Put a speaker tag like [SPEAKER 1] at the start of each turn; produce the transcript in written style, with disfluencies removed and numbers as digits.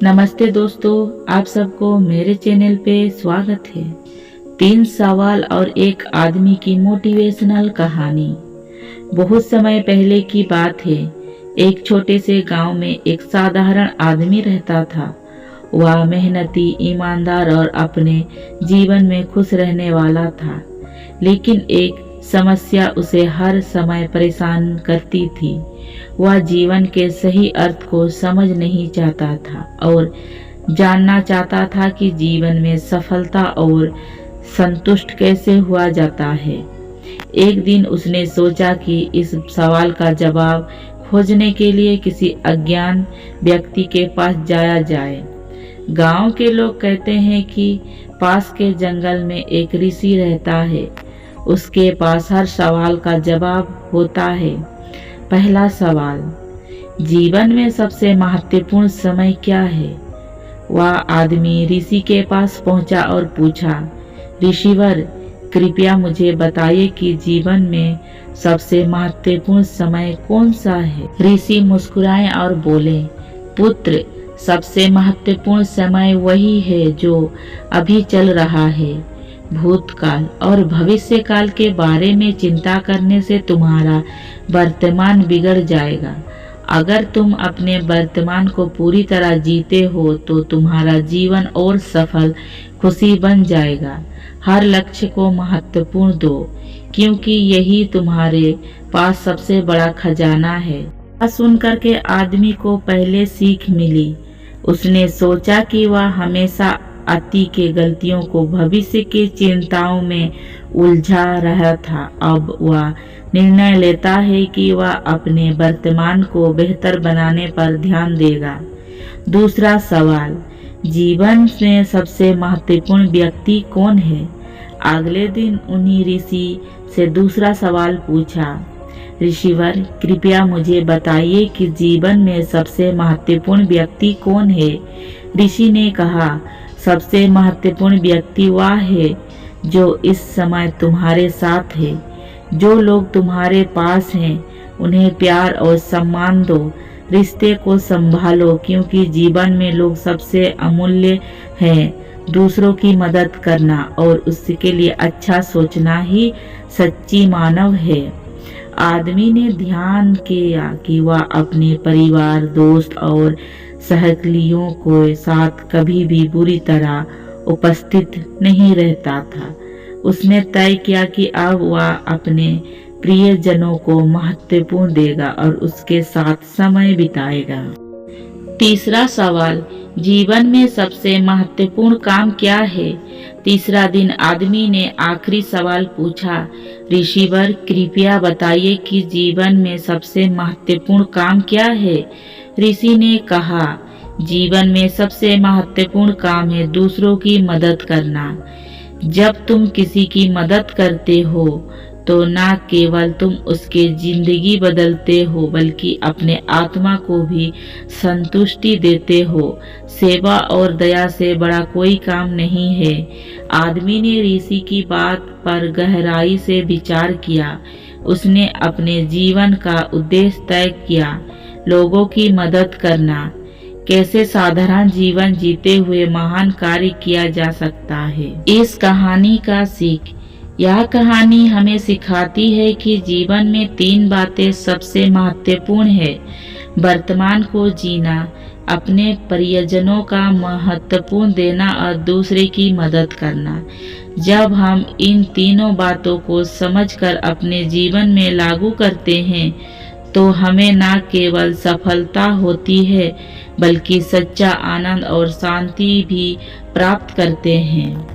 [SPEAKER 1] नमस्ते दोस्तों, आप सबको मेरे चैनल पे स्वागत है। 3 सवाल और एक आदमी की मोटिवेशनल कहानी। बहुत समय पहले की बात है। एक छोटे से गांव में एक साधारण आदमी रहता था। वह मेहनती, ईमानदार और अपने जीवन में खुश रहने वाला था। लेकिन एक समस्या उसे हर समय परेशान करती थी। वह जीवन के सही अर्थ को समझ नहीं चाहता था और जानना चाहता था कि जीवन में सफलता और संतुष्ट कैसे हुआ जाता है। एक दिन उसने सोचा कि इस सवाल का जवाब खोजने के लिए किसी अज्ञान व्यक्ति के पास जाया जाए। गांव के लोग कहते हैं कि पास के जंगल में एक ऋषि रहता है। उसके पास हर सवाल का जवाब होता है। पहला सवाल, जीवन में सबसे महत्वपूर्ण समय क्या है? वह आदमी ऋषि के पास पहुंचा और पूछा, ऋषिवर, कृपया मुझे बताइए कि जीवन में सबसे महत्वपूर्ण समय कौन सा है? ऋषि मुस्कुराए और बोले, पुत्र, सबसे महत्वपूर्ण समय वही है जो अभी चल रहा है। भूतकाल और भविष्य काल के बारे में चिंता करने से तुम्हारा वर्तमान बिगड़ जाएगा। अगर तुम अपने वर्तमान को पूरी तरह जीते हो तो तुम्हारा जीवन और सफल, खुशी बन जाएगा। हर लक्ष्य को महत्वपूर्ण दो, क्योंकि यही तुम्हारे पास सबसे बड़ा खजाना है। सुनकर के आदमी को पहले सीख मिली। उसने सोचा कि वह हमेशा अतीत के गलतियों को भविष्य की चिंताओं में उलझा रहा था। अब वह निर्णय लेता है कि वह अपने वर्तमान को बेहतर बनाने पर ध्यान देगा। दूसरा सवाल, जीवन में सबसे महत्वपूर्ण व्यक्ति कौन है? अगले दिन उन्हीं ऋषि से दूसरा सवाल पूछा, ऋषिवर, कृपया मुझे बताइए कि जीवन में सबसे महत्वपूर्ण व्यक्ति कौन है? ऋषि ने कहा, सबसे महत्वपूर्ण व्यक्ति वह है जो इस समय तुम्हारे साथ है। जो लोग तुम्हारे पास हैं उन्हें प्यार और सम्मान दो। रिश्ते को संभालो, क्योंकि जीवन में लोग सबसे अमूल्य हैं। दूसरों की मदद करना और उसके लिए अच्छा सोचना ही सच्ची मानव है। आदमी ने ध्यान किया कि वह अपने परिवार, दोस्त और सहकर्मियों के साथ कभी भी बुरी तरह उपस्थित नहीं रहता था। उसने तय किया कि अब वह अपने प्रियजनों को महत्वपूर्ण देगा और उसके साथ समय बिताएगा। तीसरा सवाल, जीवन में सबसे महत्वपूर्ण काम क्या है? तीसरा दिन आदमी ने आखिरी सवाल पूछा, ऋषिवर, कृपया बताइए कि जीवन में सबसे महत्वपूर्ण काम क्या है? ऋषि ने कहा, जीवन में सबसे महत्वपूर्ण काम है दूसरों की मदद करना। जब तुम किसी की मदद करते हो तो न केवल तुम उसके जिंदगी बदलते हो बल्कि अपने आत्मा को भी संतुष्टि देते हो। सेवा और दया से बड़ा कोई काम नहीं है। आदमी ने ऋषि की बात पर गहराई से विचार किया। उसने अपने जीवन का उद्देश्य तय किया, लोगों की मदद करना। कैसे साधारण जीवन जीते हुए महान कार्य किया जा सकता है। इस कहानी का सीख, यह कहानी हमें सिखाती है कि जीवन में 3 बातें सबसे महत्वपूर्ण है। वर्तमान को जीना, अपने परिजनों का महत्वपूर्ण देना और दूसरे की मदद करना। जब हम इन तीनों बातों को समझकर अपने जीवन में लागू करते हैं तो हमें न केवल सफलता होती है बल्कि सच्चा आनंद और शांति भी प्राप्त करते हैं।